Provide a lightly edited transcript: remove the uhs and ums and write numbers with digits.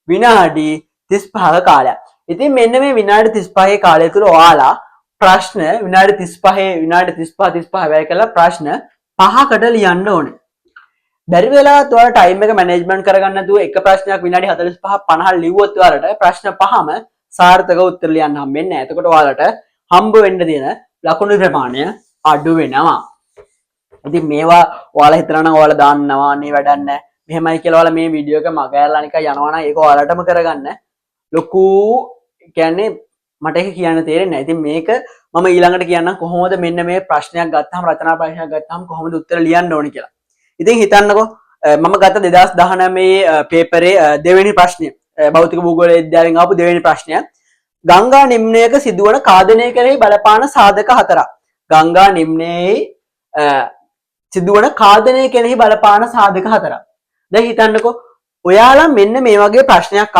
විනාඩි 35ක කාලයක්. ඉතින් මෙන්න මේ විනාඩි 35 කාලය තුල ඔයාලා ප්‍රශ්න විනාඩි 35 වැය කළා ප්‍රශ්න 5කට ලියන්න ඕනේ. බැරි වෙලාවත් ඔයාලා ටයිම් එක මැනේජ්මන්ට් කරගන්න නැතුව එක ප්‍රශ්නයක් විනාඩි 45 50 ලිව්වොත් ඔයාලට ප්‍රශ්න පහම සාර්ථක උත්තර ලියන්න හම්බෙන්නේ නැහැ. එතකොට ඔයාලට හම්බ වෙන්න තියෙන ලකුණු ප්‍රමාණය අඩු වෙනවා. ඉතින් මේවා ඔයාලා හිතනවා නම් ඔයාලා දාන්නවා නේ වැඩක් නැහැ. මෙහෙමයි කියලා ඔයාලා මේ වීඩියෝ එක මගහැරලා නිකන් යනවා නම් ඒක ඔයාලටම කරගන්න. ලොකු කියන්නේ මට ඒක කියන්න තේරෙන්නේ නැහැ. ඉතින් මේක මම ඊළඟට කියන්නම් කොහොමද මෙන්න මේ ප්‍රශ්නයක් ගත්තාම රචනා ප්‍රශ්නයක් ගත්තාම කොහොමද උත්තර ලියන්න ඕනේ කියලා. ඉතින් හිතන්නකෝ මම ගත්ත 2019 පේපරේ දෙවෙනි ප්‍රශ්නය භෞතික භූගෝල විද්‍යාවෙන් ආපු දෙවෙනි ප්‍රශ්නය ගංගා නිම්නයක සිදුවන කාදනය කෙරෙහි බලපාන සාධක හතරක්. ගංගා නිම්නයේ සිදුවන කාදනය කෙරෙහි බලපාන සාධක හතරක්. දැන් හිතන්නකෝ ඔයාලා මෙන්න මේ වගේ ප්‍රශ්නයක්